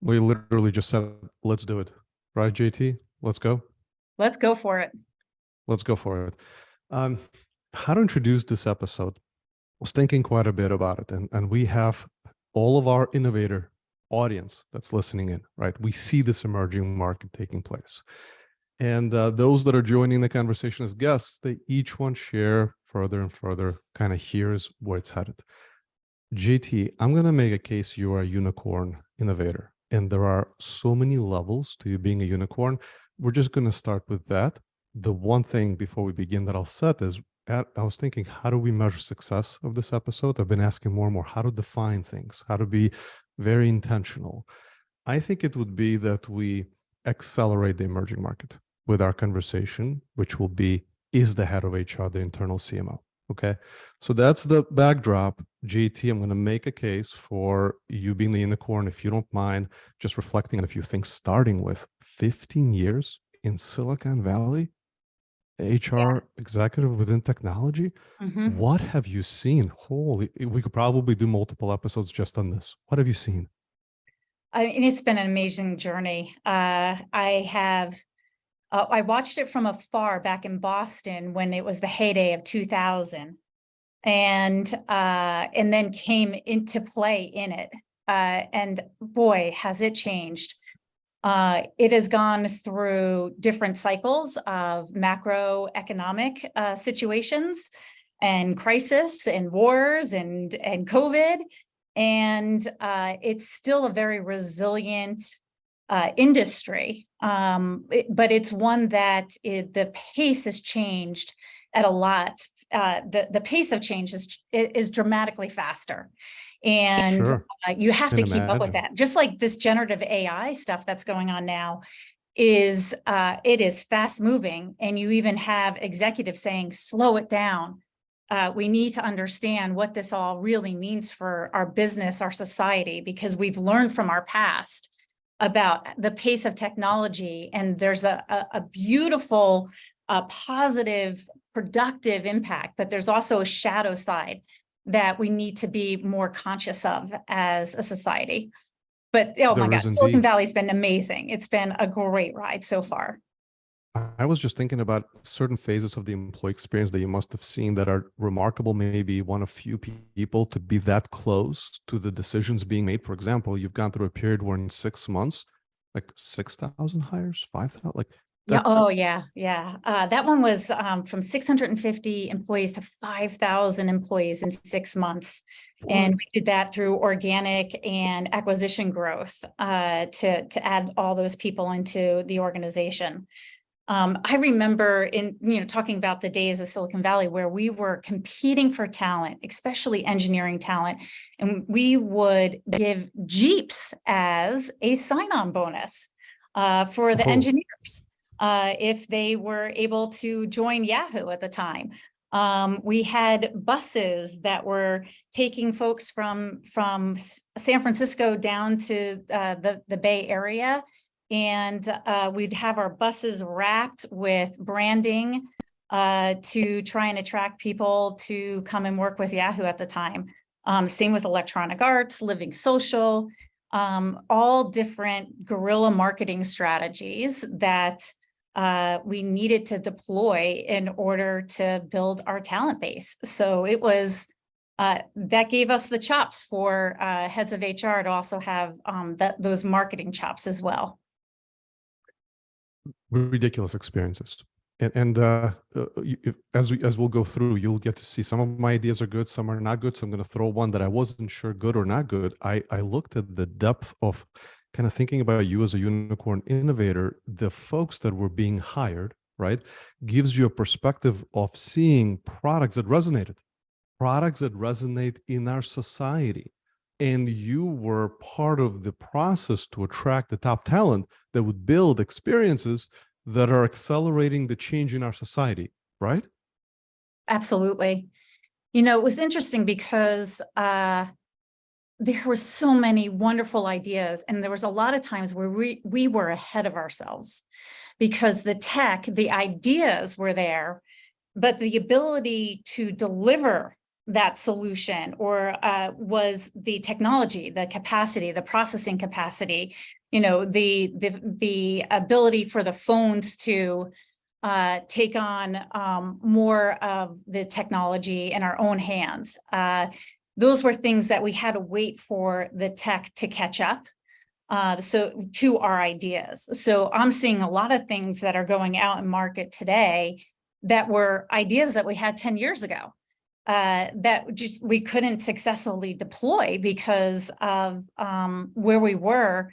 We literally just said, let's do it. Right, JT? Let's go. Let's go for it. Let's go for it. Um, how to introduce this episode? I was thinking quite a bit about it, and we have all of our innovator audience that's listening in, right? We see this emerging market taking place. And those that are joining the conversation as guests, they each one share further and further, kind of here's where it's headed. JT, I'm going to make a case you are a unicorn innovator, and there are so many levels to you being a unicorn. We're just going to start with that. The one thing before we begin that I'll set is I was thinking, how do we measure success of this episode? I've been asking more and more how to define things, how to be very intentional. I think it would be that we accelerate the emerging market with our conversation, which will be, is the head of HR the internal CMO? Okay, so that's the backdrop. JT, I'm going to make a case for you being the unicorn, if you don't mind, just reflecting on a few things, starting with 15 years in Silicon Valley, HR executive within technology. Mm-hmm. What have you seen? Holy, we could probably do multiple episodes just on this. What have you seen? I mean, it's been an amazing journey. I watched it from afar back in Boston when it was the heyday of 2000, and then came into play in it. And boy, has it changed. It has gone through different cycles of macroeconomic situations and crisis and wars and COVID. And it's still a very resilient industry, but it's one that the pace has changed at a lot. The pace of change is dramatically faster, and Sure. you have to keep up with that. Just like this generative AI stuff that's going on now it is fast moving, and you even have executives saying, slow it down. We need to understand what this all really means for our business, our society, because we've learned from our past about the pace of technology, and there's a beautiful, positive, productive impact, but there's also a shadow side that we need to be more conscious of as a society. But oh my God, Silicon Valley's been amazing. It's been a great ride so far. I was just thinking about certain phases of the employee experience that you must have seen that are remarkable, maybe one of few people to be that close to the decisions being made. For example, you've gone through a period where in 6 months, like 6,000 hires, 5,000, like that. Yeah. Oh yeah. Yeah. That one was from 650 employees to 5,000 employees in 6 months. And we did that through organic and acquisition growth to add all those people into the organization. I remember talking about the days of Silicon Valley where we were competing for talent, especially engineering talent, and we would give Jeeps as a sign-on bonus for the engineers if they were able to join Yahoo at the time. We had buses that were taking folks from San Francisco down to the Bay Area. And we'd have our buses wrapped with branding to try and attract people to come and work with Yahoo at the time. Same with Electronic Arts, Living Social, all different guerrilla marketing strategies that we needed to deploy in order to build our talent base. So it was that gave us the chops for heads of HR to also have those marketing chops as well. Ridiculous experiences, and as we'll go through, you'll get to see some of my ideas are good, some are not good. So I'm going to throw one that I wasn't sure good or not good. I looked at the depth of kind of thinking about you as a unicorn innovator. The folks that were being hired, right, gives you a perspective of seeing products that resonate in our society. And you were part of the process to attract the top talent that would build experiences that are accelerating the change in our society, right? Absolutely. It was interesting because there were so many wonderful ideas, and there was a lot of times where we were ahead of ourselves because the ideas were there, but the ability to deliver that solution, or was the technology, the capacity, the processing capacity, the ability for the phones to take on more of the technology in our own hands. Those were things that we had to wait for the tech to catch up to our ideas. So I'm seeing a lot of things that are going out in market today that were ideas that we had 10 years ago that just we couldn't successfully deploy because of where we were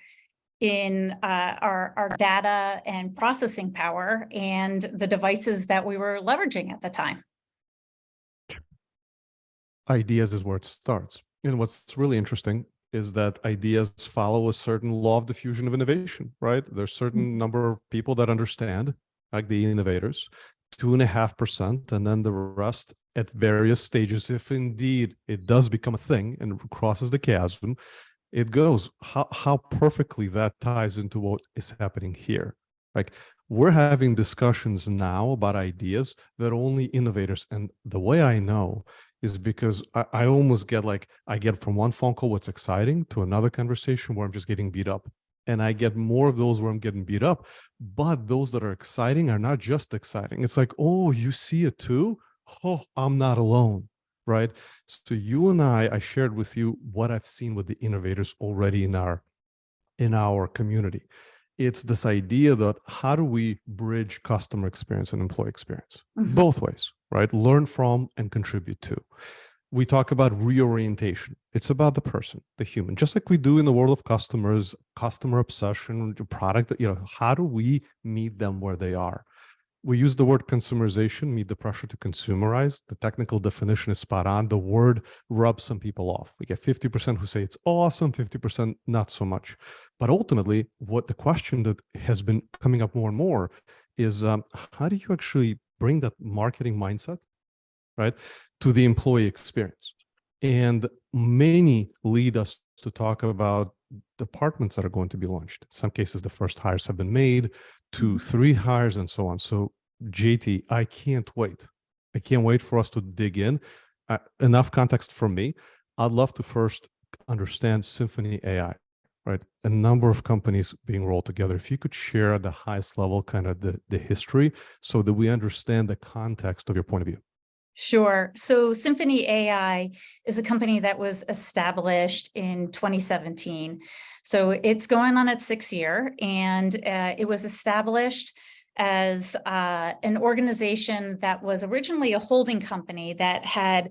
in our data and processing power and the devices that we were leveraging at the time. Ideas is where it starts. And what's really interesting is that ideas follow a certain law of diffusion of innovation, right? There's a certain number of people that understand, like the innovators, 2.5%, and then the rest at various stages, if indeed it does become a thing and crosses the chasm, it goes. How perfectly that ties into what is happening here. Like, we're having discussions now about ideas that only innovators, and the way I know is because I almost get like, I get from one phone call what's exciting to another conversation where I'm just getting beat up. And I get more of those where I'm getting beat up, but those that are exciting are not just exciting. It's like, oh, you see it too? Oh, I'm not alone, right? So you and I shared with you what I've seen with the innovators already in our community. It's this idea that how do we bridge customer experience and employee experience? Both ways, right? Learn from and contribute to. We talk about reorientation. It's about the person, the human, just like we do in the world of customers, customer obsession, product, how do we meet them where they are? We use the word consumerization, meet the pressure to consumerize. The technical definition is spot on. The word rubs some people off. We get 50% who say it's awesome, 50% not so much. But ultimately, what the question that has been coming up more and more is how do you actually bring that marketing mindset, right, to the employee experience? And many lead us to talk about departments that are going to be launched. In some cases, the first hires have been made, 2, 3 hires, and so on. So, JT, I can't wait. I can't wait for us to dig in. Enough context from me. I'd love to first understand SymphonyAI, right? A number of companies being rolled together. If you could share at the highest level kind of the history so that we understand the context of your point of view. Sure. So SymphonyAI is a company that was established in 2017. So it's going on its 6th year, and it was established as an organization that was originally a holding company that had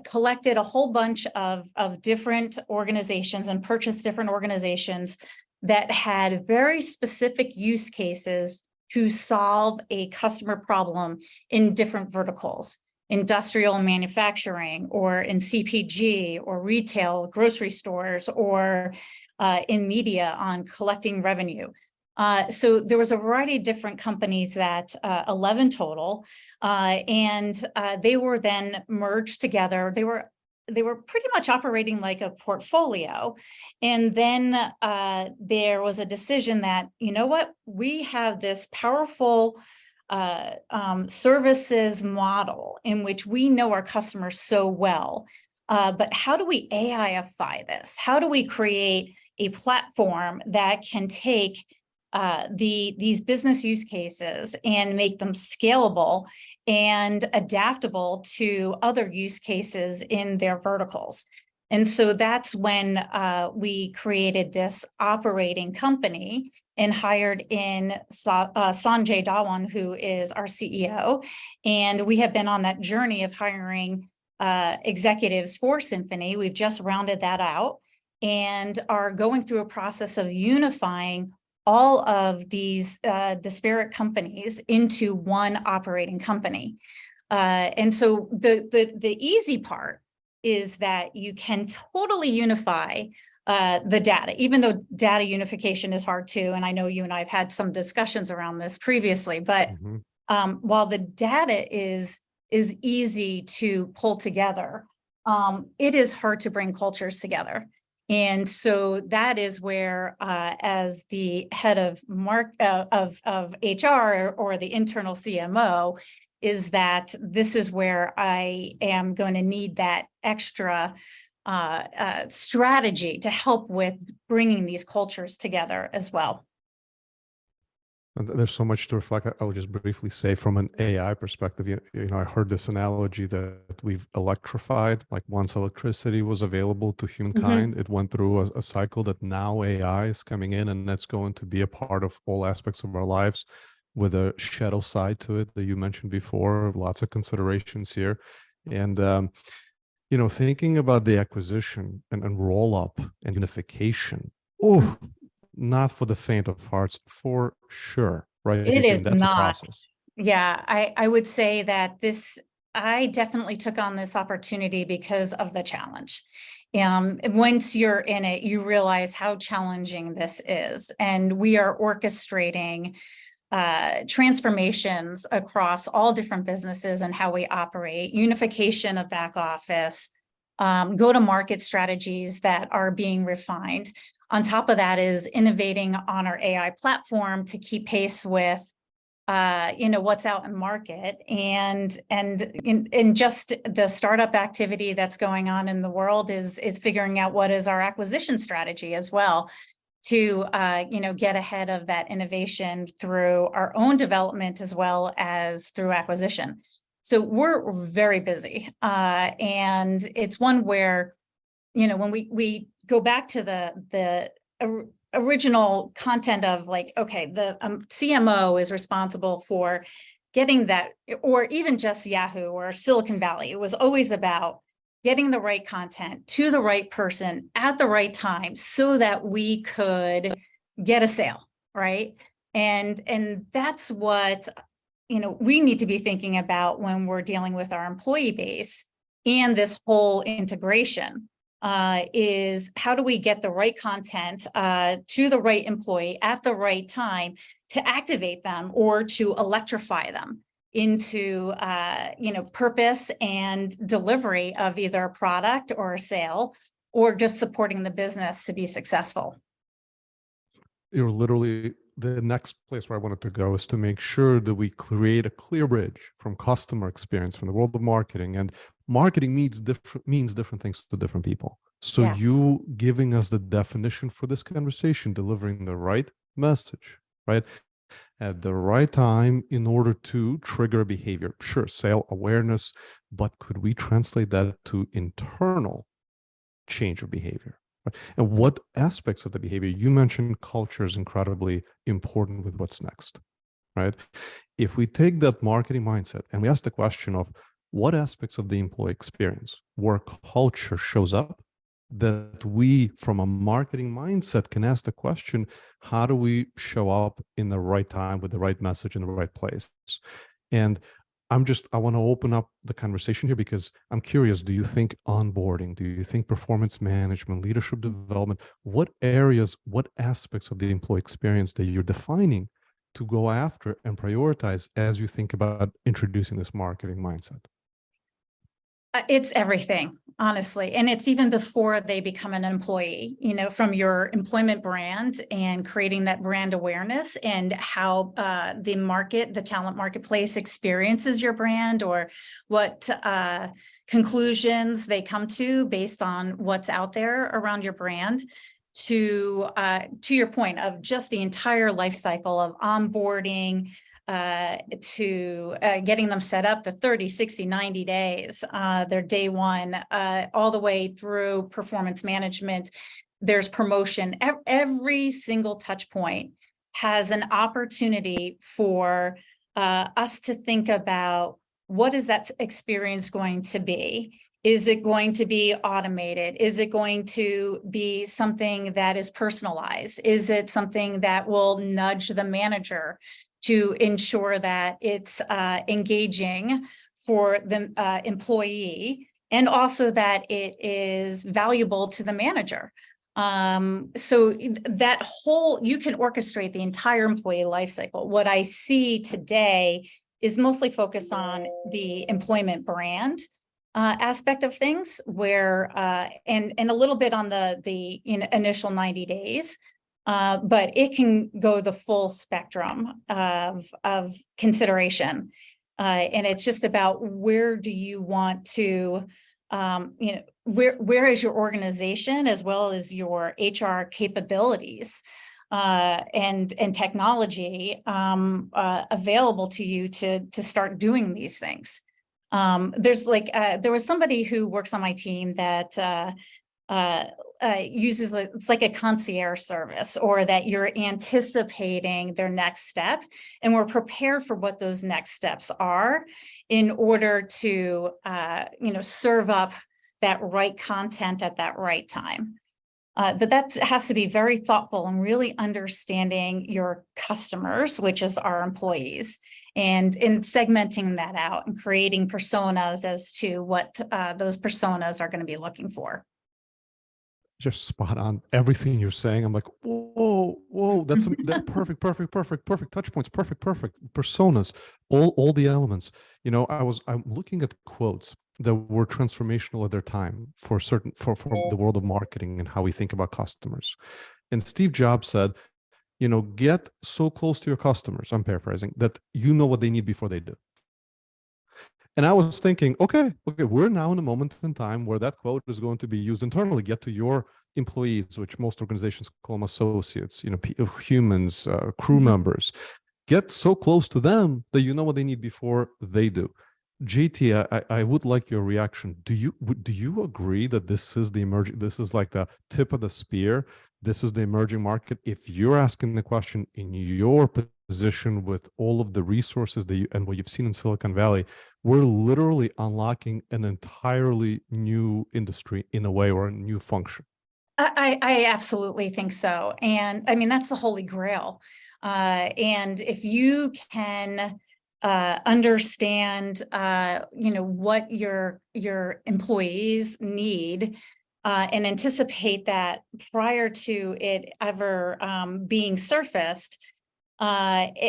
collected a whole bunch of different organizations and purchased different organizations that had very specific use cases to solve a customer problem in different verticals. Industrial manufacturing, or in CPG, or retail, grocery stores, or in media on collecting revenue. So there was a variety of different companies, that 11 total, and they were then merged together. They were pretty much operating like a portfolio. And then there was a decision that, you know what, we have this powerful services model in which we know our customers so well, but how do we AI-ify this? How do we create a platform that can take these business use cases and make them scalable and adaptable to other use cases in their verticals? And so that's when we created this operating company and hired in Sanjay Dhawan, who is our CEO. And we have been on that journey of hiring executives for Symphony. We've just rounded that out and are going through a process of unifying all of these disparate companies into one operating company. And so the easy part is that you can totally unify the data, even though data unification is hard too. And I know you and I have had some discussions around this previously, but while the data is easy to pull together, it is hard to bring cultures together. And so that is where, as the head of HR or the internal CMO, is that this is where I am going to need that extra strategy to help with bringing these cultures together as well. And there's so much to reflect. I'll just briefly say from an AI perspective, I heard this analogy that we've electrified, like once electricity was available to humankind, it went through a cycle that now AI is coming in, and that's going to be a part of all aspects of our lives with a shadow side to it that you mentioned before. Lots of considerations here. And, thinking about the acquisition and roll up and unification. Oh, not for the faint of hearts, for sure, right? It is That's not. a process. Yeah, I would say that I definitely took on this opportunity because of the challenge. Once you're in it, you realize how challenging this is. And we are orchestrating transformations across all different businesses and how we operate, unification of back office, go-to-market strategies that are being refined. On top of that is innovating on our AI platform to keep pace with, what's out in market, and just the startup activity that's going on in the world is figuring out what is our acquisition strategy as well to, get ahead of that innovation through our own development as well as through acquisition. So we're very busy, and it's one where, when we go back to the original content of like, okay, the CMO is responsible for getting that, or even just Yahoo or Silicon Valley. It was always about getting the right content to the right person at the right time so that we could get a sale, right? And that's what, we need to be thinking about when we're dealing with our employee base and this whole integration. Is how do we get the right content to the right employee at the right time to activate them or to electrify them into purpose and delivery of either a product or a sale, or just supporting the business to be successful. You're literally the next place where I wanted to go is to make sure that we create a clear bridge from customer experience, from the world of marketing. And marketing means different things to different people. So Yeah. you giving us the definition for this conversation, delivering the right message, right, at the right time in order to trigger behavior. Sure, sale awareness, but could we translate that to internal change of behavior? Right? And what aspects of the behavior? You mentioned culture is incredibly important with what's next, right? If we take that marketing mindset and we ask the question of what aspects of the employee experience where culture shows up, that we, from a marketing mindset, can ask the question, how do we show up in the right time with the right message in the right place? And I want to open up the conversation here because I'm curious, do you think onboarding, do you think performance management, leadership development, what areas, what aspects of the employee experience that you're defining to go after and prioritize as you think about introducing this marketing mindset? It's everything, honestly. And it's even before they become an employee, from your employment brand and creating that brand awareness and how the talent marketplace experiences your brand, or what conclusions they come to based on what's out there around your brand, to your point of just the entire life cycle of onboarding, to getting them set up to 30, 60, 90 days, their day one, all the way through performance management. There's promotion. Every single touch point has an opportunity for us to think about, what is that experience going to be? Is it going to be automated? Is it going to be something that is personalized? Is it something that will nudge the manager to ensure that it's engaging for the employee, and also that it is valuable to the manager? So that you can orchestrate the entire employee life cycle. What I see today is mostly focused on the employment brand aspect of things, where and a little bit on the initial 90 days. But it can go the full spectrum of consideration. And it's just about where do you want to, where is your organization as well as your HR capabilities and technology available to you to start doing these things. There's there was somebody who works on my team that uses it's like a concierge service, or that you're anticipating their next step, and we're prepared for what those next steps are in order to serve up that right content at that right time. But that has to be very thoughtful and really understanding your customers, which is our employees, and in segmenting that out and creating personas as to what those personas are going to be looking for. Just spot on everything you're saying. I'm like, whoa, that's that perfect touch points, perfect personas, all the elements. I'm looking at quotes that were transformational at their time for the world of marketing and how we think about customers. And Steve Jobs said, get so close to your customers, I'm paraphrasing, that you know what they need before they do. And I was thinking, okay, we're now in a moment in time where that quote is going to be used internally. Get to your employees, which most organizations call them associates, humans, crew members. Get so close to them that you know what they need before they do. JT, I would like your reaction. Do you agree that this is like the tip of the spear? This is the emerging market. If you're asking the question in your position with all of the resources and what you've seen in Silicon Valley, we're literally unlocking an entirely new industry in a way, or a new function. I absolutely think so. And I mean, that's the holy grail. And if you can understand, what your employees need, and anticipate that prior to it ever being surfaced,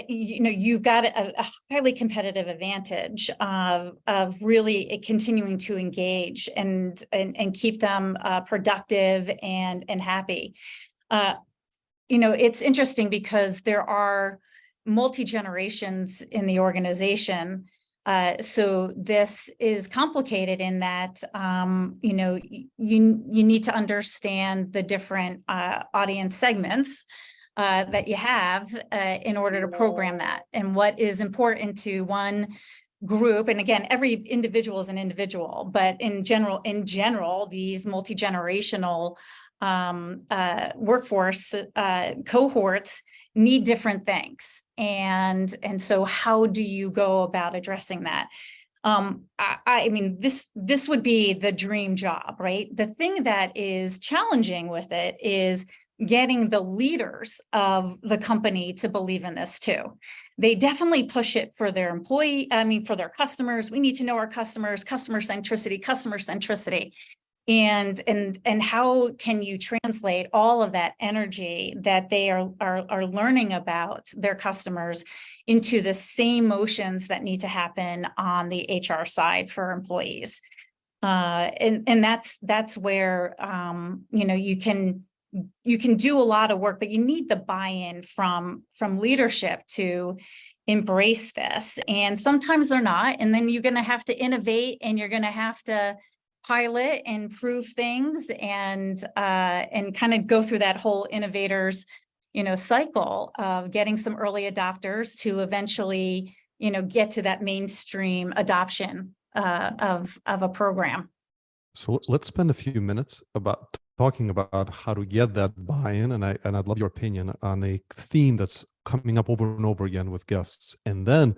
you've got a highly competitive advantage of really continuing to engage and keep them productive and happy. It's interesting because there are multi-generations in the organization. So this is complicated in that, you need to understand the different audience segments that you have in order to program that, and what is important to one group. And again, every individual is an individual, but in general, these multi-generational workforce cohorts need different things. And so how do you go about addressing that? I mean, this would be the dream job, right? The thing that is challenging with it is getting the leaders of the company to believe in this too. They definitely push it for their for their customers. We need to know our customers, customer centricity. And how can you translate all of that energy that they are learning about their customers into the same motions that need to happen on the HR side for employees? And that's where you can do a lot of work, but you need the buy-in from leadership to embrace this. And sometimes they're not, and then you're going to have to innovate, and you're going to have to pilot and prove things, and kind of go through that whole innovators, cycle of getting some early adopters to eventually, get to that mainstream adoption of a program. So let's spend a few minutes talking about how to get that buy-in, and I'd love your opinion on a theme that's coming up over and over again with guests. And then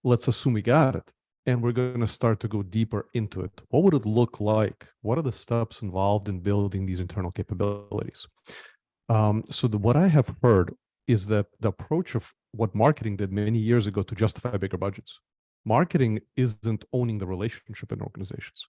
let's assume we got it, and we're going to start to go deeper into it. What would it look like? What are the steps involved in building these internal capabilities? What I have heard is that the approach of what marketing did many years ago to justify bigger budgets. Marketing isn't owning the relationship in organizations,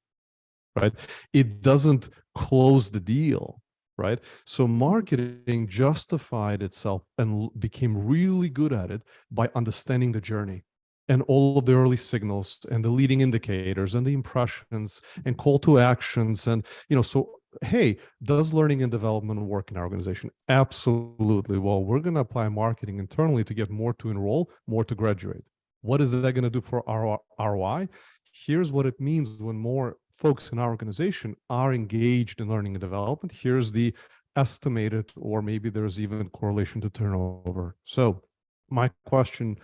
right? It doesn't close the deal, right? So marketing justified itself and became really good at it by understanding the journey and all of the early signals and the leading indicators and the impressions and call to actions. And, so, hey, does learning and development work in our organization? Absolutely. Well, we're going to apply marketing internally to get more to enroll, more to graduate. What is that going to do for our ROI? Here's what it means when more folks in our organization are engaged in learning and development. Here's the estimated, or maybe there's even correlation to turnover. So my question,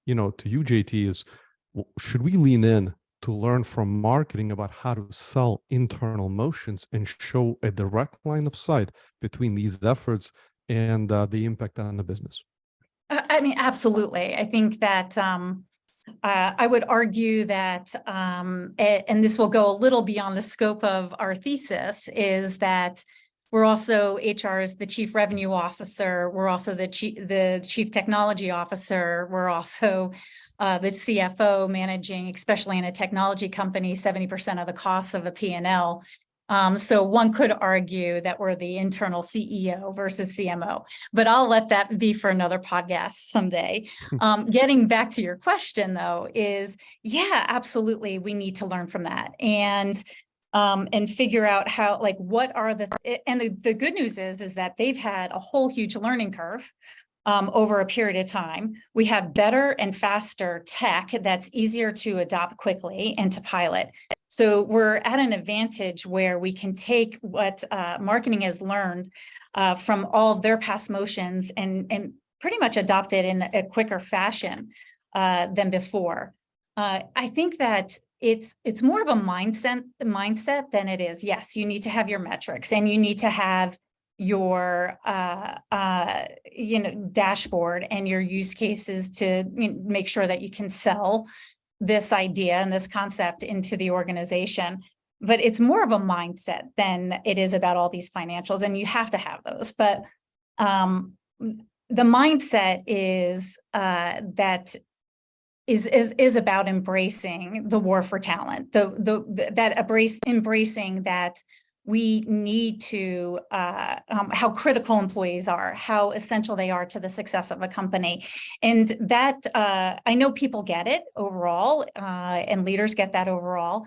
to you, JT, is should we lean in to learn from marketing about how to sell internal motions and show a direct line of sight between these efforts and the impact on the business? I mean, absolutely. I think that I would argue that, and this will go a little beyond the scope of our thesis, is that we're also HR's the chief revenue officer. We're also the chief technology officer. We're also the CFO, managing, especially in a technology company, 70% of the costs of a P&L. So one could argue that we're the internal CEO versus CMO, but I'll let that be for another podcast someday. Getting back to your question, though, is yeah, absolutely, we need to learn from that and figure out how, like, what are and the good news is that they've had a whole huge learning curve over a period of time. We have better and faster tech that's easier to adopt quickly and to pilot. So we're at an advantage where we can take what marketing has learned from all of their past motions and pretty much adopt it in a quicker fashion than before. I think that it's more of a mindset than it is. Yes, you need to have your metrics and you need to have your dashboard and your use cases to make sure that you can sell this idea and this concept into the organization. But it's more of a mindset than it is about all these financials, and you have to have those. But the mindset is that is about embracing the war for talent, embracing that we need to, how critical employees are, how essential they are to the success of a company. And that, I know people get it overall, and leaders get that overall,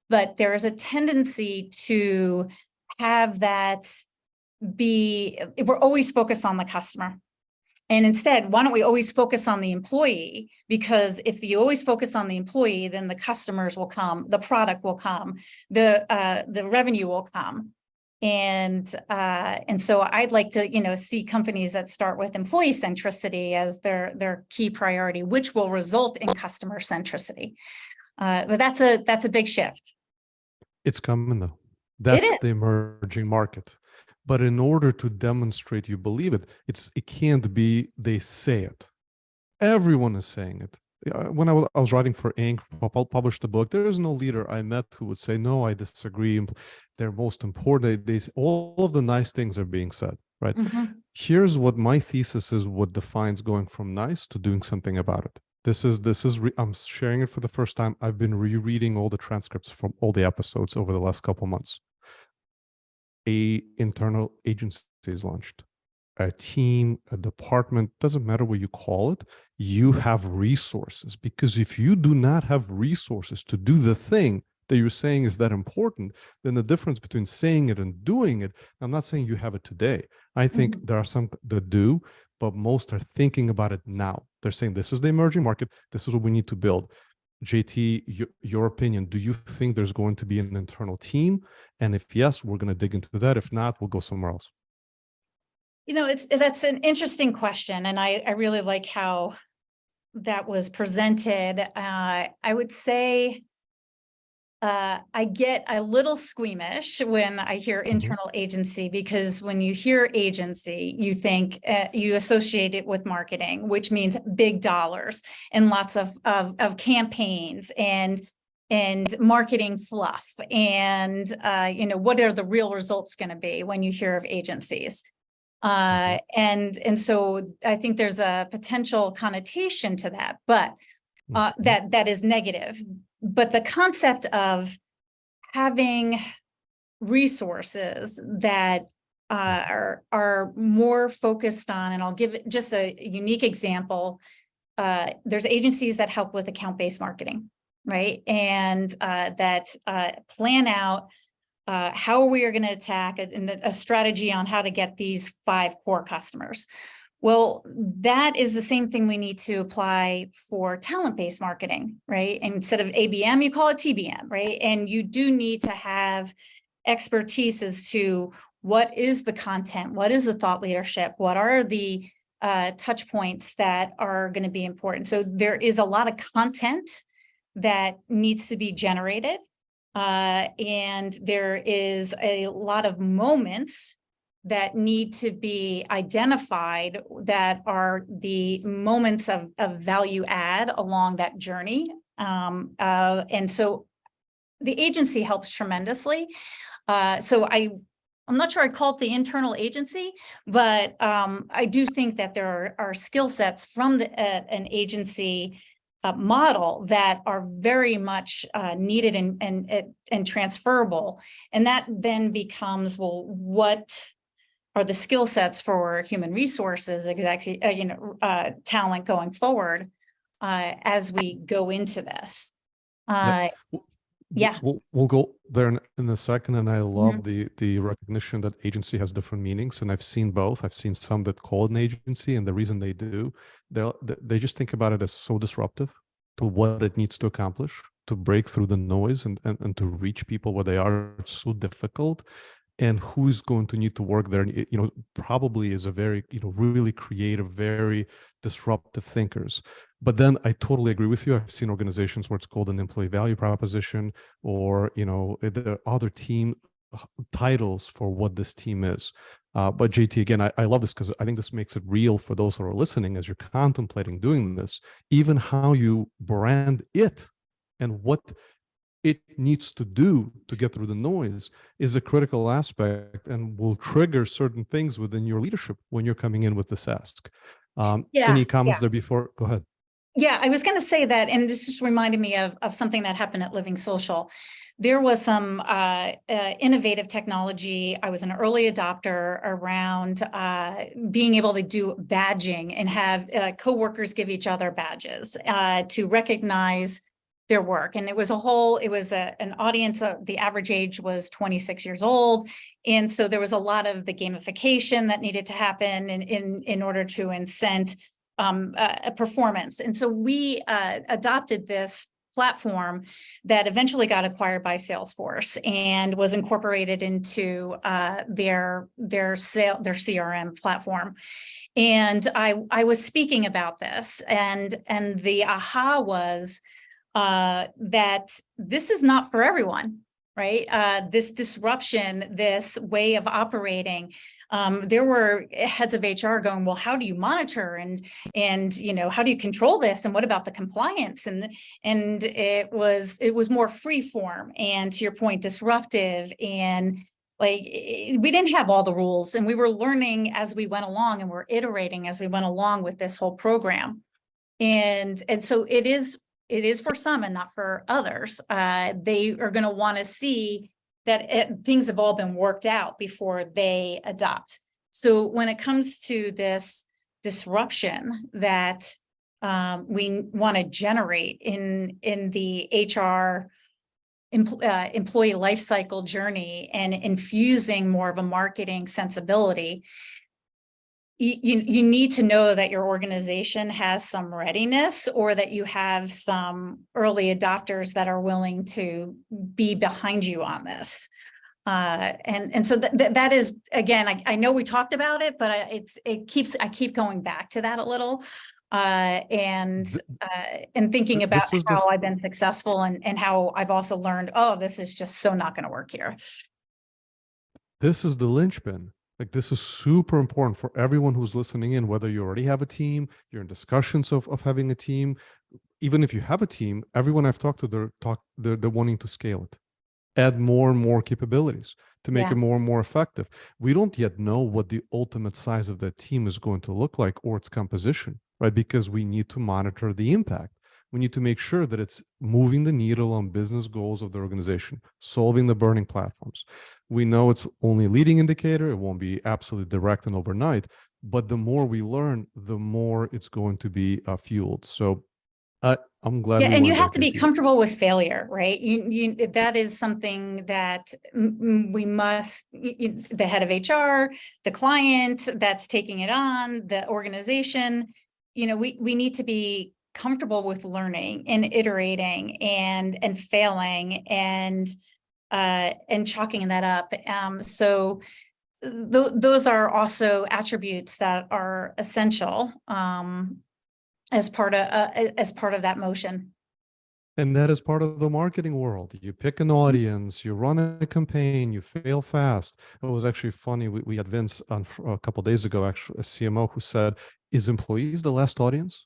but there is a tendency to have that we're always focused on the customer. And instead, why don't we always focus on the employee? Because if you always focus on the employee, then the customers will come, the product will come, the revenue will come. And so I'd like to, see companies that start with employee centricity as their key priority, which will result in customer centricity. But that's a big shift. It's coming though. That's the emerging market. But in order to demonstrate you believe it, it can't be they say it. Everyone is saying it. When I was writing for Inc., published a book, there is no leader I met who would say, no, I disagree. They're most important. All of the nice things are being said, right? Mm-hmm. Here's what my thesis is, what defines going from nice to doing something about it. I'm sharing it for the first time. I've been rereading all the transcripts from all the episodes over the last couple months. A internal agency is launched, a team, a department, doesn't matter what you call it, you have resources. Because if you do not have resources to do the thing that you're saying is that important, then the difference between saying it and doing it, I'm not saying you have it today. I think there are some that do, but most are thinking about it now. They're saying this is the emerging market, this is what we need to build. JT, your opinion, do you think there's going to be an internal team? And if yes, we're going to dig into that. If not, we'll go somewhere else. That's an interesting question. And I really like how that was presented. I would say I get a little squeamish when I hear internal agency, because when you hear agency, you think you associate it with marketing, which means big dollars and lots of campaigns and marketing fluff. And, what are the real results going to be when you hear of agencies? And so I think there's a potential connotation to that, but that is negative. But the concept of having resources that are more focused on, and I'll give it just a unique example. There's agencies that help with account-based marketing, right? And that plan out how we are going to attack a strategy on how to get these 5 core customers. Well, that is the same thing we need to apply for talent-based marketing, right? Instead of ABM, you call it TBM, right? And you do need to have expertise as to what is the content, what is the thought leadership, what are the touch points that are going to be important. So there is a lot of content that needs to be generated, and there is a lot of moments that need to be identified that are the moments of value add along that journey. And so the agency helps tremendously. So I'm not sure I call it the internal agency, but I do think that there are skill sets from an agency model that are very much needed and transferable. And that then becomes, well, what are the skill sets for human resources, exactly, talent going forward as we go into this. Yep. Yeah. We'll go there in a second. And I love Mhm. the recognition that agency has different meanings. And I've seen both. I've seen some that call it an agency, and the reason they do, they just think about it as so disruptive to what it needs to accomplish, to break through the noise and to reach people where they are. It's so difficult. And who's going to need to work there, probably is a very, really creative, very disruptive thinkers. But then I totally agree with you. I've seen organizations where it's called an employee value proposition, or, there are other team titles for what this team is. But JT, again, I love this because I think this makes it real for those who are listening as you're contemplating doing this, even how you brand it and what it needs to do to get through the noise is a critical aspect and will trigger certain things within your leadership when you're coming in with this ask. Any comments there before? Go ahead. Yeah, I was going to say that, and this just reminded me of something that happened at Living Social. There was some innovative technology. I was an early adopter around being able to do badging and have coworkers give each other badges to recognize their work. And it was an audience, the average age was 26 years old. And so there was a lot of the gamification that needed to happen in order to incent a performance. And so we adopted this platform that eventually got acquired by Salesforce and was incorporated into their CRM platform. And I was speaking about this, and the aha was that this is not for everyone, right? This disruption, this way of operating. There were heads of HR going, well, how do you monitor and how do you control this? And what about the compliance? And it was more free form and, to your point, disruptive, and like we didn't have all the rules, and we were learning as we went along, and we're iterating as we went along with this whole program. And so it is for some and not for others. They are going to want to see that things have all been worked out before they adopt. So when it comes to this disruption that we want to generate in the HR employee lifecycle journey and infusing more of a marketing sensibility, you need to know that your organization has some readiness, or that you have some early adopters that are willing to be behind you on this. And so that is, again, I know we talked about it, but I keep going back to that a little, and thinking about how I've been successful and how I've also learned, oh, this is just so not going to work here. This is the linchpin. Like, this is super important for everyone who's listening in, whether you already have a team, you're in discussions of having a team. Even if you have a team, everyone I've talked to, they're wanting to scale it, add more and more capabilities to make it more and more effective. We don't yet know what the ultimate size of that team is going to look like, or its composition, right? Because we need to monitor the impact. We need to make sure that it's moving the needle on business goals of the organization, solving the burning platforms. We know it's only a leading indicator. It won't be absolutely direct and overnight, but the more we learn, the more it's going to be fueled. So I'm I'm glad Yeah, we and you went have there, to be Katie. comfortable with failure, right? That is something that we must, the head of HR, the client that's taking it on, the organization, we need to be comfortable with learning and iterating and failing and chalking that up. So those are also attributes that are essential as part of that motion. And that is part of the marketing world. You pick an audience, you run a campaign, you fail fast. It was actually funny. We had Vince on a couple of days ago, actually, a CMO who said, "Is employees the last audience?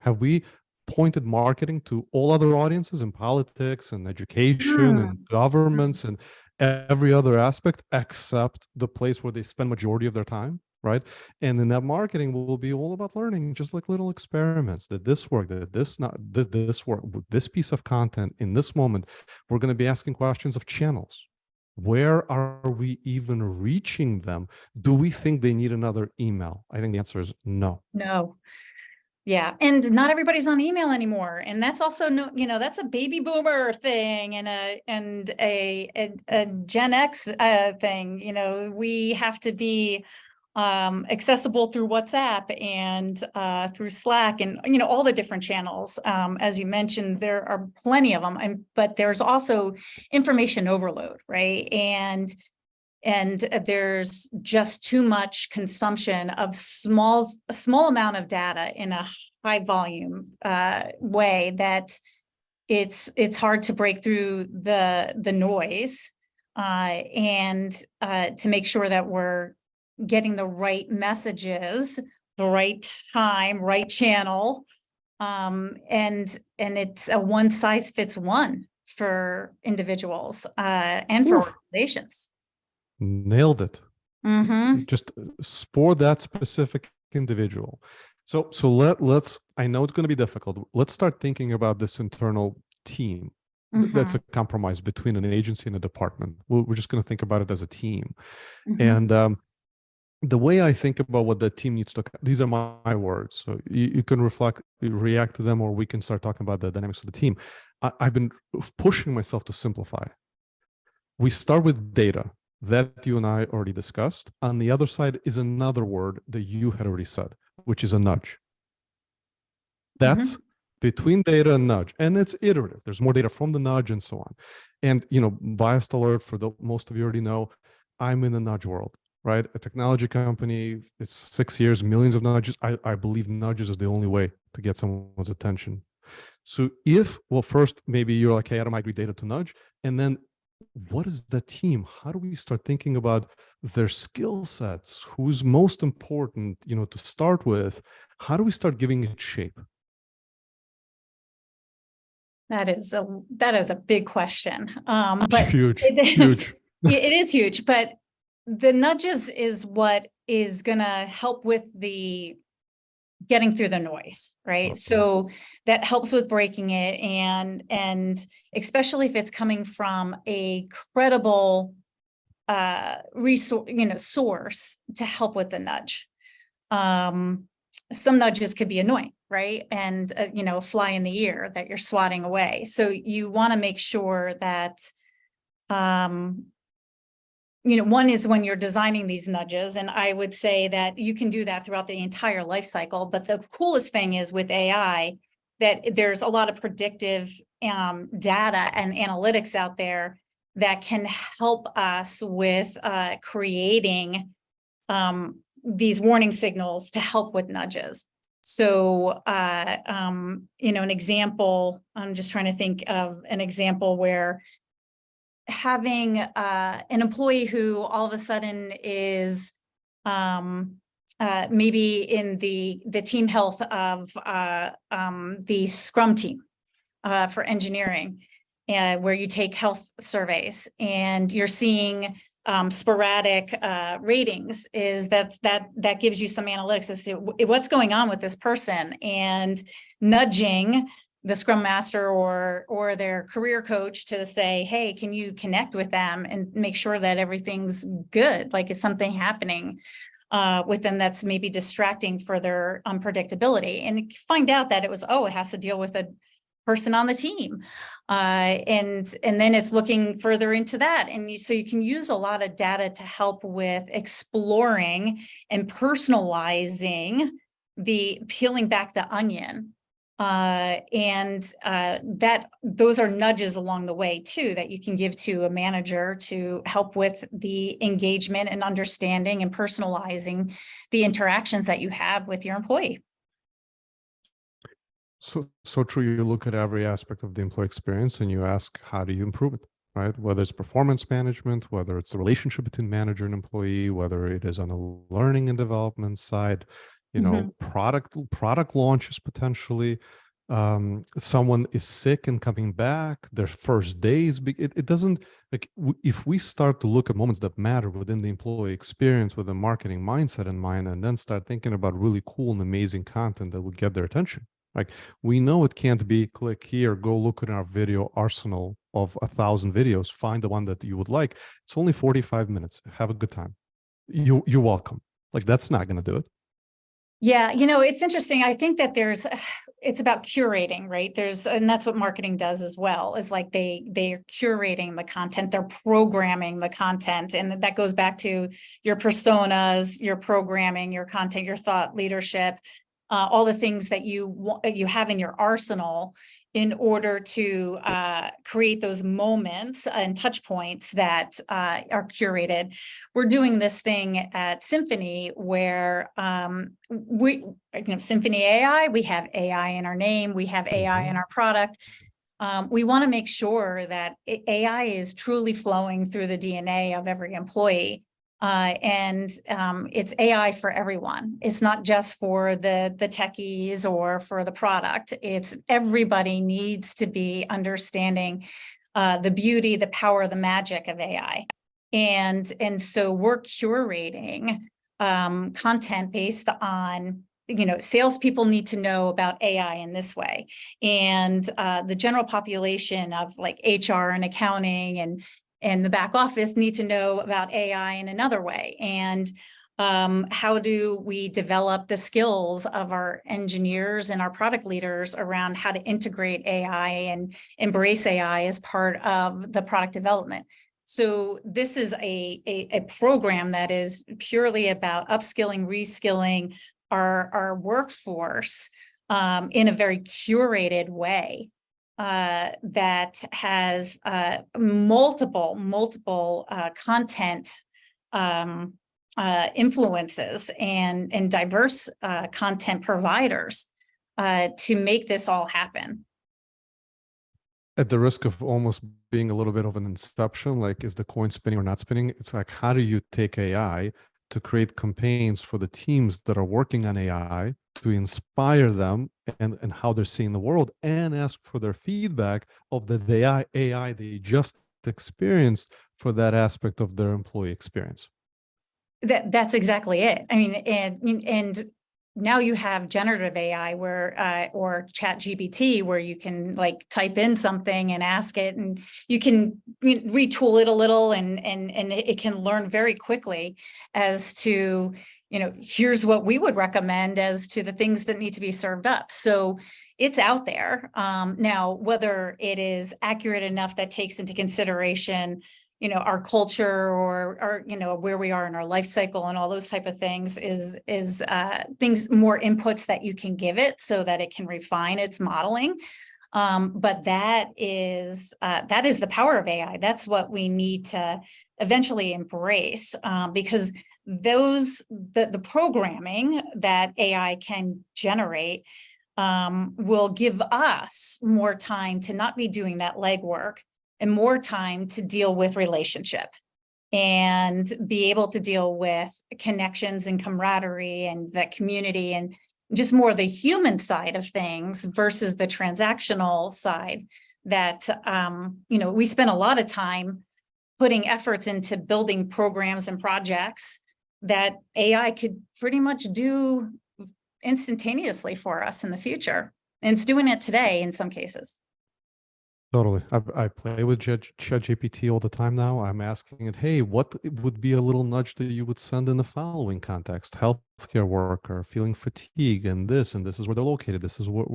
Have we pointed marketing to all other audiences in politics and education and governments and every other aspect except the place where they spend majority of their time?" Right. And in that marketing will be all about learning, just like little experiments. Did this work? Did this not? Did this work? With this piece of content in this moment, we're going to be asking questions of channels. Where are we even reaching them? Do we think they need another email? I think the answer is no. No. Yeah. And not everybody's on email anymore. And that's also that's a baby boomer thing and a Gen X thing. We have to be accessible through WhatsApp and through Slack and all the different channels. As you mentioned, there are plenty of them, but there's also information overload, right? And there's just too much consumption of a small amount of data in a high volume way that it's hard to break through the noise and to make sure that we're getting the right messages, the right time, right channel, and it's a one size fits one for individuals and for organizations. Nailed it. Mm-hmm. Just for that specific individual. So let's, I know it's going to be difficult. Let's start thinking about this internal team. That's a compromise between an agency and a department. We're just going to think about it as a team. And the way I think about what the team needs to, these are my words. So you can react to them, or we can start talking about the dynamics of the team. I've been pushing myself to simplify. We start with data that you and I already discussed. On the other side is another word that you had already said, which is a nudge. That's between data and nudge, and it's iterative. There's more data from the nudge and so on. And, biased alert for most of you already know, I'm in the nudge world, right? A technology company, it's 6 years, millions of nudges. I believe nudges is the only way to get someone's attention. So first, maybe you're like, hey, how do I migrate data to nudge? And then what is the team? How do we start thinking about their skill sets? Who's most important, to start with? How do we start giving it shape? That is a big question. But Huge. It is huge, but the nudges is what is going to help with the getting through the noise, right? Okay. So that helps with breaking it, and especially if it's coming from a credible resource, source to help with the nudge. Some nudges could be annoying, right? And a fly in the ear that you're swatting away. So you want to make sure that one is when you're designing these nudges, and I would say that you can do that throughout the entire life cycle. But the coolest thing is with AI that there's a lot of predictive data and analytics out there that can help us with creating these warning signals to help with nudges. So, an example, I'm just trying to think of an example where having an employee who all of a sudden is maybe in the team health of the Scrum team for engineering, where you take health surveys and you're seeing sporadic ratings, is that gives you some analytics as to what's going on with this person, and nudging the Scrum Master or their career coach to say, hey, can you connect with them and make sure that everything's good? Like, is something happening? with them that's maybe distracting for their unpredictability, and you find out that it was, oh, it has to deal with a person on the team. And then it's looking further into that. And so you can use a lot of data to help with exploring and personalizing peeling back the onion. That those are nudges along the way too, that you can give to a manager to help with the engagement and understanding and personalizing the interactions that you have with your employee. So true. You look at every aspect of the employee experience and you ask, how do you improve it? Right? Whether it's performance management, whether it's the relationship between manager and employee, whether it is on the learning and development side, product launches potentially. Someone is sick and coming back, their first days. It doesn't, like, if we start to look at moments that matter within the employee experience with a marketing mindset in mind, and then start thinking about really cool and amazing content that would get their attention. Like, we know it can't be click here, go look at our video arsenal of 1,000 videos, find the one that you would like. It's only 45 minutes. Have a good time. You're welcome. Like, that's not going to do it. Yeah, it's interesting. I think that it's about curating, right? And that's what marketing does as well, is like they're curating the content, they're programming the content. And that goes back to your personas, your programming, your content, your thought leadership, all the things that you have in your arsenal in order to create those moments and touch points that are curated. We're doing this thing at Symphony where SymphonyAI, we have AI in our name, we have AI in our product. We want to make sure that AI is truly flowing through the DNA of every employee. It's AI for everyone. It's not just for the techies or for the product. It's everybody needs to be understanding the beauty, the power, the magic of AI. And so we're curating content based on, salespeople need to know about AI in this way. And the general population of like HR and accounting and the back office need to know about AI in another way. And how do we develop the skills of our engineers and our product leaders around how to integrate AI and embrace AI as part of the product development? So this is a program that is purely about upskilling, reskilling our workforce in a very curated way. That has multiple content influences and diverse content providers to make this all happen. At the risk of almost being a little bit of an inception, like, is the coin spinning or not spinning? It's like, how do you take AI to create campaigns for the teams that are working on AI to inspire them and how they're seeing the world, and ask for their feedback of the AI they just experienced for that aspect of their employee experience? That's exactly it. I mean, and now you have generative AI where or ChatGPT, where you can like type in something and ask it, and you can retool it a little, and it can learn very quickly as to, here's what we would recommend as to the things that need to be served up. So it's out there. Now, whether it is accurate enough that takes into consideration our culture or where we are in our life cycle and all those type of things is things, more inputs that you can give it so that it can refine its modeling. But that is the power of AI. That's what we need to eventually embrace, because the programming that AI can generate will give us more time to not be doing that legwork, and more time to deal with relationship and be able to deal with connections and camaraderie and that community, and just more the human side of things versus the transactional side that, we spend a lot of time putting efforts into building programs and projects that AI could pretty much do instantaneously for us in the future. And it's doing it today in some cases. Totally. I play with ChatGPT all the time now. I'm asking it, hey, what would be a little nudge that you would send in the following context? Healthcare worker feeling fatigue and this is where they're located. This is what,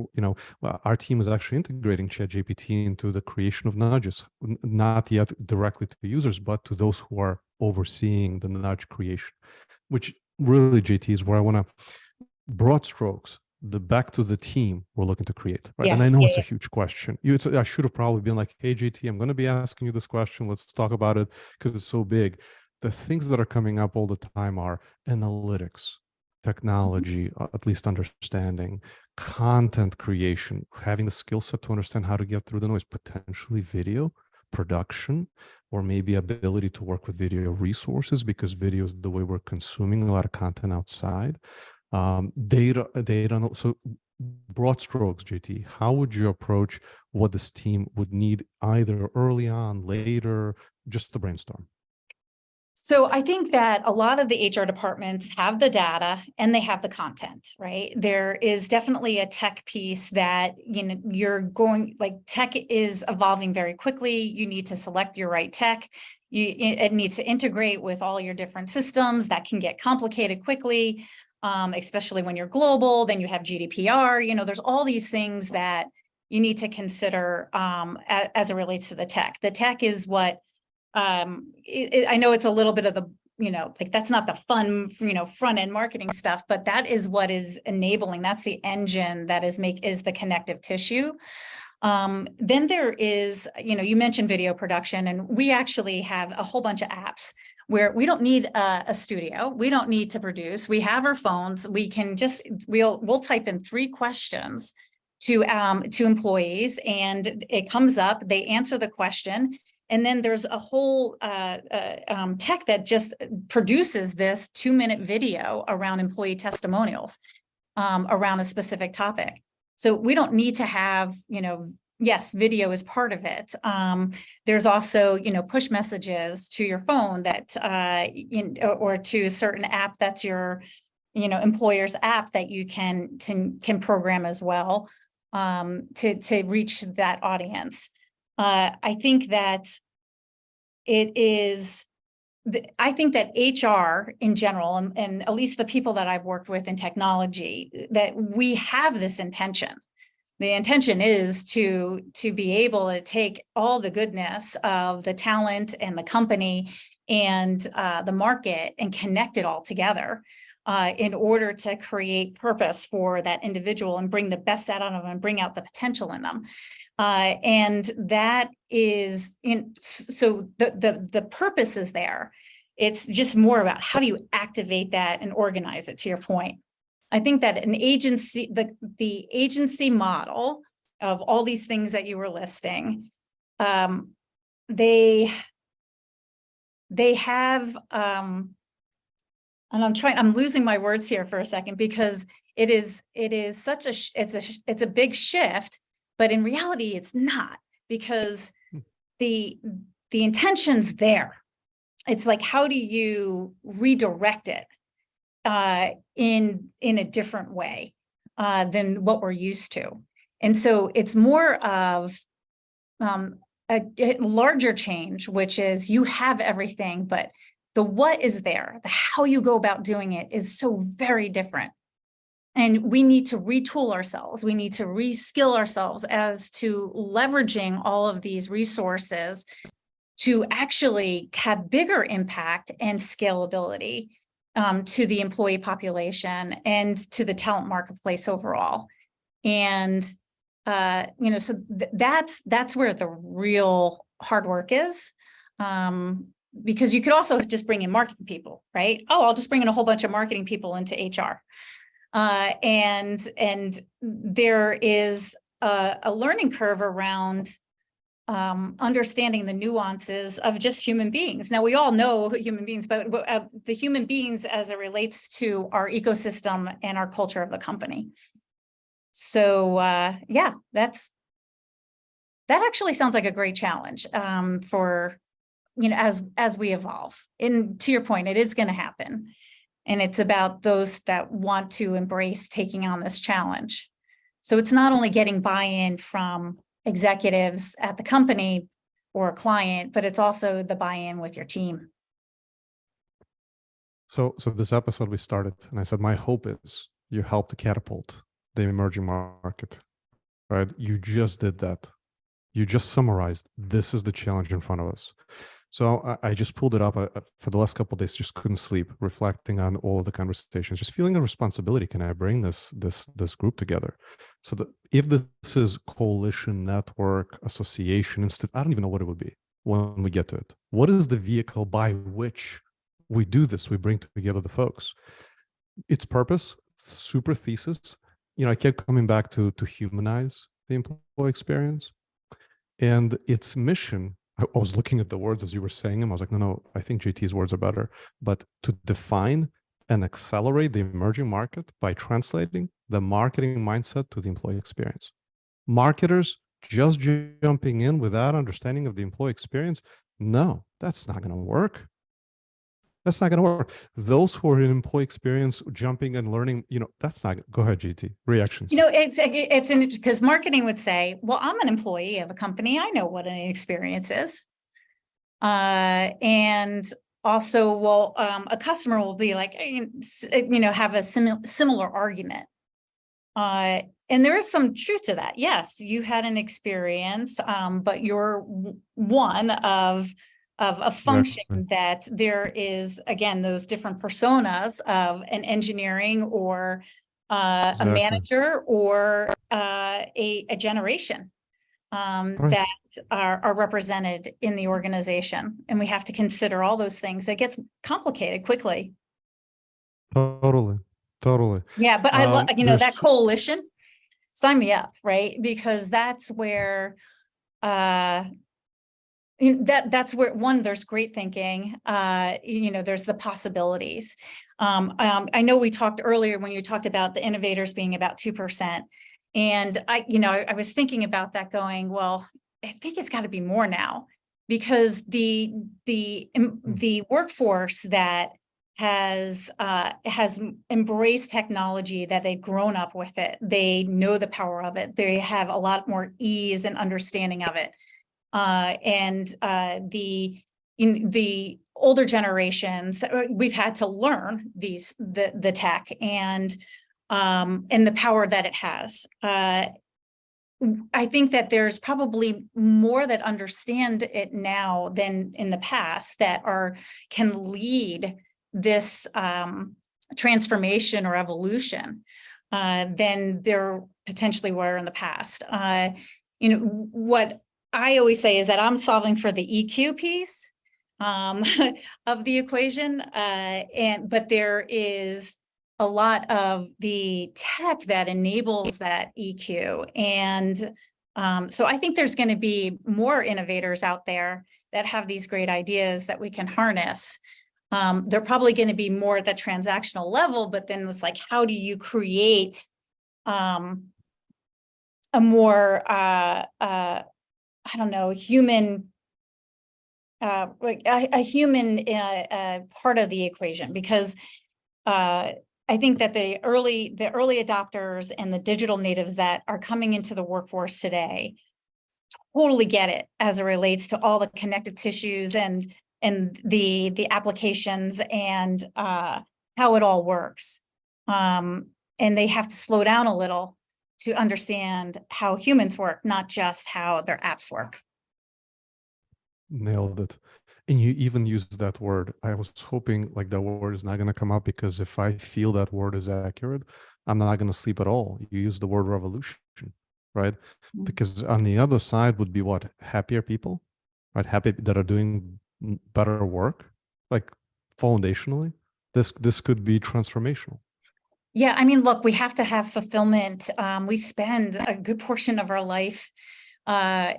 our team is actually integrating ChatGPT into the creation of nudges, not yet directly to the users, but to those who are overseeing the nudge creation, which really, JT, is where I want to broad strokes, the back to the team we're looking to create, right? And I Yes. know Yeah, it's a huge question. I should have probably been like, hey, JT, I'm going to be asking you this question. Let's talk about it because it's so big. The things that are coming up all the time are analytics, technology, at least understanding, content creation, having the skill set to understand how to get through the noise, potentially video production, or maybe ability to work with video resources because video is the way we're consuming a lot of content outside. Data. So broad strokes, JT, how would you approach what this team would need either early on, later, just to brainstorm? So I think that a lot of the HR departments have the data and they have the content, right? There is definitely a tech piece that, tech is evolving very quickly. You need to select your right tech. It needs to integrate with all your different systems. That can get complicated quickly, especially when you're global. Then you have GDPR. There's all these things that you need to consider as it relates to the tech. The tech is what I know it's a little bit of the, that's not the fun, front end marketing stuff, but that is what is enabling. That's the engine that is the connective tissue. Then there is, you mentioned video production, and we actually have a whole bunch of apps where we don't need a studio. We don't need to produce. We have our phones. We can we'll type in 3 questions to employees, and it comes up. They answer the question. And then there's a whole tech that just produces this 2-minute video around employee testimonials around a specific topic. So we don't need to have, yes, video is part of it. There's also, push messages to your phone that, or to a certain app that's your, employer's app that you can program as well to reach that audience. I think that HR in general, and at least the people that I've worked with in technology, that we have this intention. The intention is to be able to take all the goodness of the talent and the company and the market and connect it all together in order to create purpose for that individual and bring the best out of them and bring out the potential in them. And that is so the purpose is there. It's just more about how do you activate that and organize it, to your point. I think that an agency, the agency model of all these things that you were listing, they have, and I'm losing my words here for a second because it is such it's a big shift. But in reality, it's not, because the intention's there. It's like, how do you redirect it in a different way than what we're used to? And so it's more of a larger change, which is you have everything, but the what is there, the how you go about doing it is so very different. And we need to retool ourselves. We need to reskill ourselves as to leveraging all of these resources to actually have bigger impact and scalability to the employee population and to the talent marketplace overall. And, so that's where the real hard work is. Because you could also just bring in marketing people, right? Oh, I'll just bring in a whole bunch of marketing people into HR. And there is a learning curve around understanding the nuances of just human beings. Now, we all know human beings, but the human beings as it relates to our ecosystem and our culture of the company. So yeah, that actually sounds like a great challenge for, as we evolve. And to your point, it is going to happen. And it's about those that want to embrace taking on this challenge. So it's not only getting buy-in from executives at the company or a client, but it's also the buy-in with your team. So this episode we started, and I said, my hope is you help to catapult the emerging market, right? You just did that. You just summarized, this is the challenge in front of us. So I just pulled it up. For the last couple of days, just couldn't sleep, reflecting on all of the conversations, just feeling a responsibility. Can I bring this group together? So that if this is coalition, network, association, I don't even know what it would be when we get to it. What is the vehicle by which we do this? We bring together the folks. Its purpose, super thesis. I kept coming back to humanize the employee experience, and its mission. I was looking at the words as you were saying them. I was like, no, I think JT's words are better. But to define and accelerate the emerging market by translating the marketing mindset to the employee experience. Marketers just jumping in without understanding of the employee experience, no, that's not going to work. That's not going to work. Those who are in employee experience, jumping and learning, that's not. Go ahead, GT. Reactions. It's because marketing would say, well, I'm an employee of a company. I know what an experience is. And also, well, a customer will be like, have a similar argument. And there is some truth to that. Yes, you had an experience, but you're one of a function that there is, again, those different personas of an engineering or a manager or a generation that are represented in the organization. And we have to consider all those things. It gets complicated quickly. Totally. Yeah, but I love, that coalition, sign me up, right? Because that's where that's where there's great thinking. There's the possibilities. I know we talked earlier when you talked about the innovators being about 2%. And I was thinking about that going, well, I think it's got to be more now, because the workforce that has embraced technology, that they've grown up with it, they know the power of it, they have a lot more ease and understanding of it. And the older generations, we've had to learn the tech and the power that it has. I think that there's probably more that understand it now than in the past that can lead this transformation or evolution than there potentially were in the past. What I always say is that I'm solving for the EQ piece of the equation, but there is a lot of the tech that enables that EQ. And so I think there's going to be more innovators out there that have these great ideas that we can harness. They're probably going to be more at the transactional level, but then it's like, how do you create a more I don't know, human, a human part of the equation, because I think that the early adopters and the digital natives that are coming into the workforce today totally get it as it relates to all the connective tissues and the applications and how it all works. And they have to slow down a little to understand how humans work, not just how their apps work. Nailed it. And you even used that word. I was hoping like that word is not going to come up, because if I feel that word is accurate, I'm not going to sleep at all. You use the word revolution, right? Mm-hmm. Because on the other side would be what? Happier people, right? Happy that are doing better work, like foundationally. This could be transformational. Yeah, I mean, look, we have to have fulfillment. We spend a good portion of our life at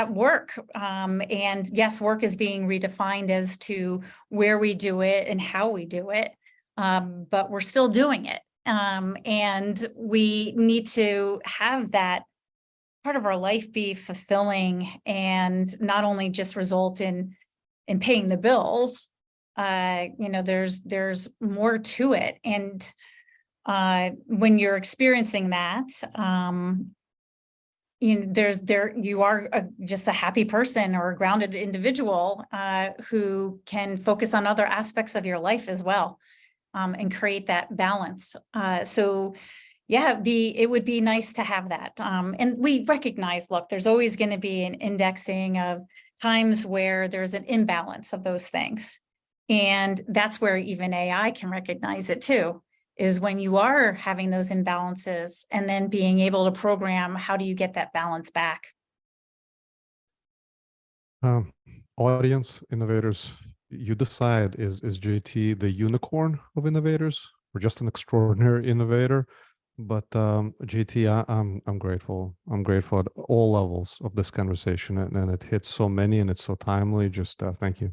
work. And yes, work is being redefined as to where we do it and how we do it, but we're still doing it. And we need to have that part of our life be fulfilling and not only just result in paying the bills. There's more to it. And when you're experiencing that, you are just a happy person or a grounded individual who can focus on other aspects of your life as well, and create that balance. So yeah, it would be nice to have that. And we recognize, look, there's always going to be an indexing of times where there's an imbalance of those things. And that's where even AI can recognize it too, is when you are having those imbalances and then being able to program, how do you get that balance back? Audience innovators, you decide, is JT the unicorn of innovators or just an extraordinary innovator? But JT, I'm grateful. I'm grateful at all levels of this conversation, and it hits so many, and it's so timely. Just thank you.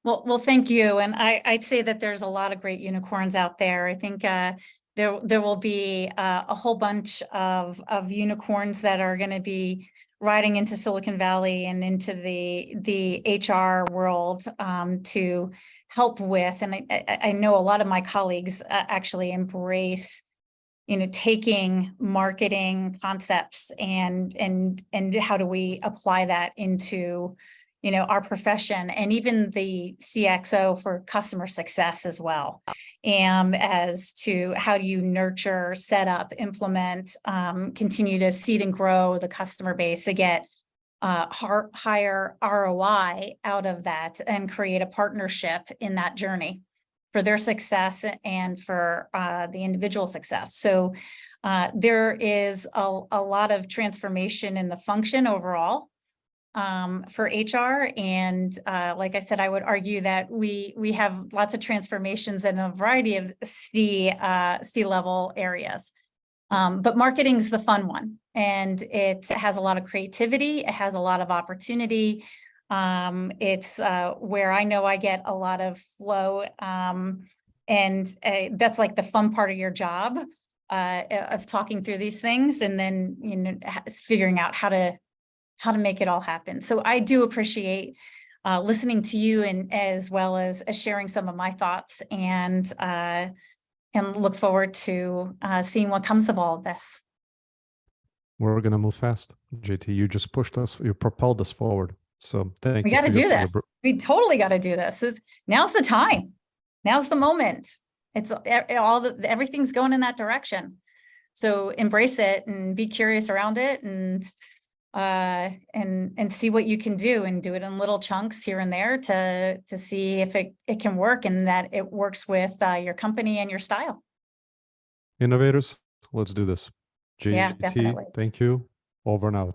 Well, thank you. And I'd say that there's a lot of great unicorns out there. I think there will be a whole bunch of unicorns that are going to be riding into Silicon Valley and into the HR world to help with. And I know a lot of my colleagues actually embrace, taking marketing concepts and how do we apply that into our profession, and even the CXO for customer success as well. As to how do you nurture, set up, implement, continue to seed and grow the customer base to get higher ROI out of that and create a partnership in that journey for their success and for the individual success. So there is a lot of transformation in the function overall for HR. And like I said, I would argue that we have lots of transformations in a variety of C-level areas. But marketing is the fun one, and it has a lot of creativity. It has a lot of opportunity. It's where I know I get a lot of flow, and that's like the fun part of your job of talking through these things, and then figuring out how to make it all happen. So I do appreciate listening to you, and as well as sharing some of my thoughts, and look forward to seeing what comes of all of this. We're going to move fast. JT, you just pushed us, you propelled us forward. So thank you. We got to do this. We totally got to do this. Now's the time. Now's the moment. It's everything's going in that direction. So embrace it and be curious around it, and see what you can do, and do it in little chunks here and there to see if it can work, and that it works with your company and your style. Innovators, let's do this. JT, yeah, definitely. Thank you. Over and out.